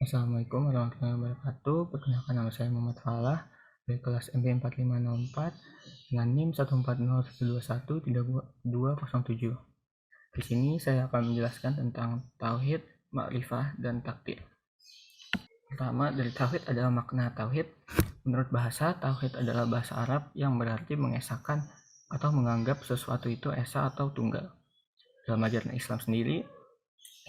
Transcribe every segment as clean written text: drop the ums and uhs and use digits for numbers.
Assalamualaikum warahmatullahi wabarakatuh. Perkenalkan, nama saya Muhammad Falah dari kelas MB 4504 dengan NIM 14012132207. Di sini saya akan menjelaskan tentang tauhid, makrifah, dan takdir. Pertama, dari tauhid adalah makna tauhid. Menurut bahasa, tauhid adalah bahasa Arab yang berarti mengesahkan atau menganggap sesuatu itu esa atau tunggal. Dalam ajaran Islam sendiri,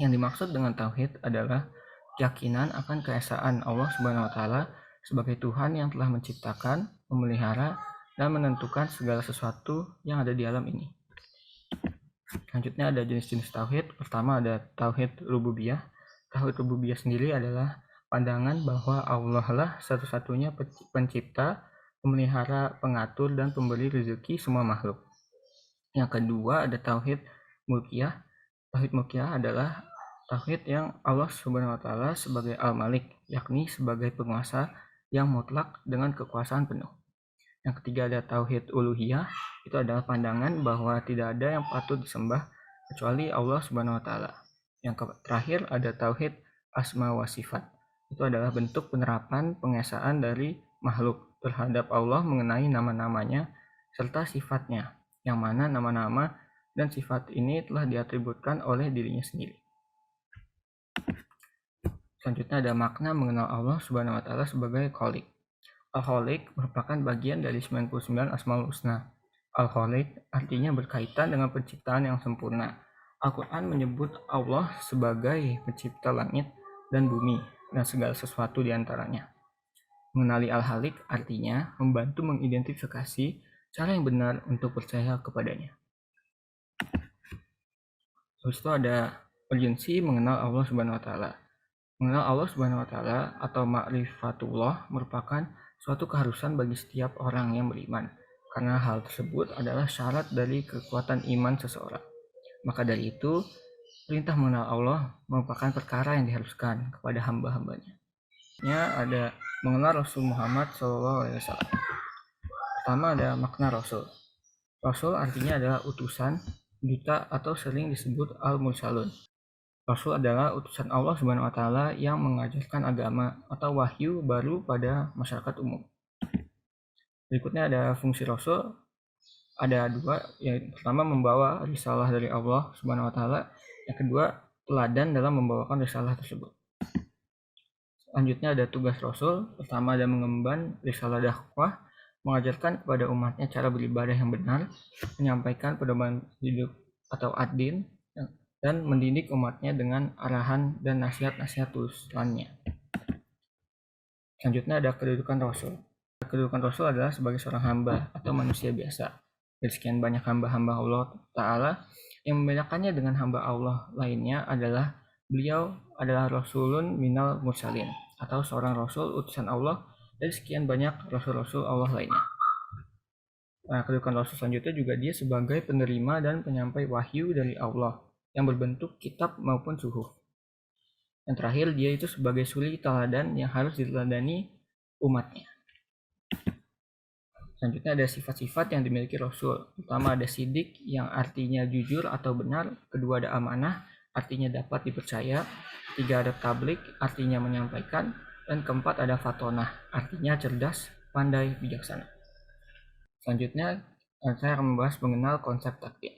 yang dimaksud dengan tauhid adalah keyakinan akan keesaan Allah Subhanahu wa taala sebagai Tuhan yang telah menciptakan, memelihara, dan menentukan segala sesuatu yang ada di alam ini. Selanjutnya ada jenis-jenis tauhid. Pertama ada tauhid rububiyah. Tauhid rububiyah sendiri adalah pandangan bahwa Allah lah satu-satunya pencipta, pemelihara, pengatur, dan pemberi rezeki semua makhluk. Yang kedua ada tauhid mulkiyah. Tauhid mulkiyah adalah tauhid yang Allah Subhanahu wa taala sebagai Al-Malik, yakni sebagai penguasa yang mutlak dengan kekuasaan penuh. Yang ketiga ada tauhid uluhiyah. Itu adalah pandangan bahwa tidak ada yang patut disembah kecuali Allah Subhanahu wa taala. Yang terakhir ada tauhid asma wa sifat. Itu adalah bentuk penerapan pengesaan dari makhluk terhadap Allah mengenai nama-namanya serta sifatnya, yang mana nama-nama dan sifat ini telah diatributkan oleh dirinya sendiri. Selanjutnya ada makna mengenal Allah Subhanahu wa taala sebagai Khaliq. Al-Khaliq merupakan bagian dari 99 Asmaul Husna. Al-Khaliq artinya berkaitan dengan penciptaan yang sempurna. Al-Quran menyebut Allah sebagai pencipta langit dan bumi dan segala sesuatu di antaranya. Mengenali Al-Khaliq artinya membantu mengidentifikasi cara yang benar untuk percaya kepadanya. Terus itu ada urgensi mengenal Allah Subhanahu wa taala. Mengenal Allah Subhanahu wa taala atau ma'rifatullah merupakan suatu keharusan bagi setiap orang yang beriman, karena hal tersebut adalah syarat dari kekuatan iman seseorang. Maka dari itu, perintah mengenal Allah merupakan perkara yang diharuskan kepada hamba-hambanya. Ada mengenal Rasul Muhammad SAW. Pertama ada makna Rasul. Rasul artinya adalah utusan, duta, atau sering disebut al-mursalun. Rasul adalah utusan Allah Subhanahu wa taala yang mengajarkan agama atau wahyu baru pada masyarakat umum. Berikutnya ada fungsi Rasul. Ada dua, yang pertama membawa risalah dari Allah Subhanahu wa taala, yang kedua teladan dalam membawakan risalah tersebut. Selanjutnya ada tugas Rasul. Pertama ada mengemban risalah dakwah, mengajarkan kepada umatnya cara beribadah yang benar, menyampaikan pedoman hidup atau ad-din, dan mendidik umatnya dengan arahan dan nasihat-nasihat tulisannya. Selanjutnya ada kedudukan Rasul. Kedudukan Rasul adalah sebagai seorang hamba atau manusia biasa. Dari sekian banyak hamba-hamba Allah Ta'ala, yang membedakannya dengan hamba Allah lainnya adalah beliau adalah Rasulun minal mursalin, atau seorang Rasul utusan Allah dari sekian banyak Rasul-Rasul Allah lainnya. Nah, kedudukan Rasul selanjutnya juga dia sebagai penerima dan penyampai wahyu dari Allah yang berbentuk kitab maupun suhuf. Yang terakhir, dia itu sebagai suri teladan yang harus diteladani umatnya. Selanjutnya ada sifat-sifat yang dimiliki Rasul. Pertama ada sidik yang artinya jujur atau benar. Kedua ada amanah, artinya dapat dipercaya. Tiga ada tablik, artinya menyampaikan. Dan keempat ada fatonah, artinya cerdas, pandai, bijaksana. Selanjutnya saya akan membahas mengenal konsep takdir.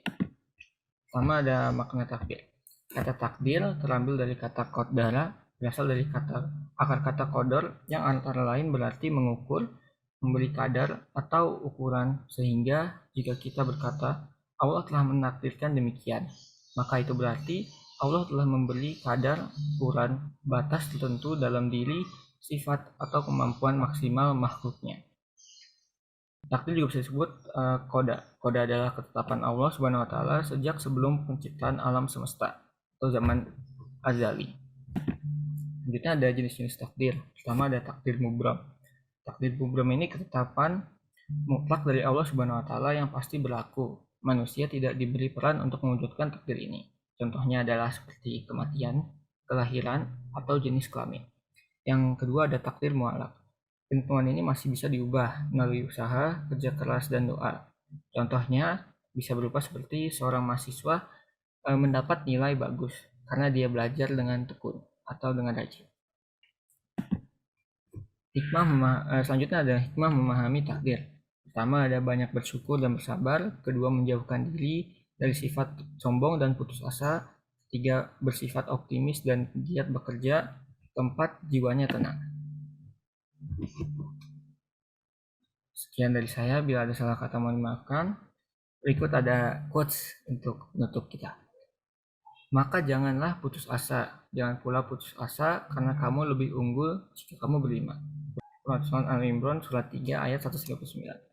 Pertama ada makna takdir. Kata takdir terambil dari kata qadara, berasal dari akar kata qadar yang antara lain berarti mengukur, memberi kadar atau ukuran, sehingga jika kita berkata Allah telah menakdirkan demikian, maka itu berarti Allah telah memberi kadar, ukuran, batas tertentu dalam diri, sifat atau kemampuan maksimal makhluknya. Takdir juga bisa disebut koda. Koda adalah ketetapan Allah Subhanahu wa taala sejak sebelum penciptaan alam semesta atau zaman azali. Selanjutnya ada jenis-jenis takdir. Pertama ada takdir mubram. Takdir mubram ini ketetapan mutlak dari Allah Subhanahu wa taala yang pasti berlaku. Manusia tidak diberi peran untuk mewujudkan takdir ini. Contohnya adalah seperti kematian, kelahiran, atau jenis kelamin. Yang kedua ada takdir mu'alaq. Ketentuan ini masih bisa diubah melalui usaha, kerja keras, dan doa. Contohnya bisa berupa seperti seorang mahasiswa mendapat nilai bagus karena dia belajar dengan tekun atau dengan rajin. Selanjutnya ada hikmah memahami takdir. Pertama, ada banyak bersyukur dan bersabar. Kedua, menjauhkan diri dari sifat sombong dan putus asa. Tiga, bersifat optimis dan giat bekerja. Keempat, jiwanya tenang. Sekian dari saya, bila ada salah kata mohon dimaafkan. Berikut ada quotes untuk menutup kita. Maka janganlah putus asa, jangan pula putus asa karena kamu lebih unggul jika kamu beriman. Surat Al-Imran surat 3 ayat 139.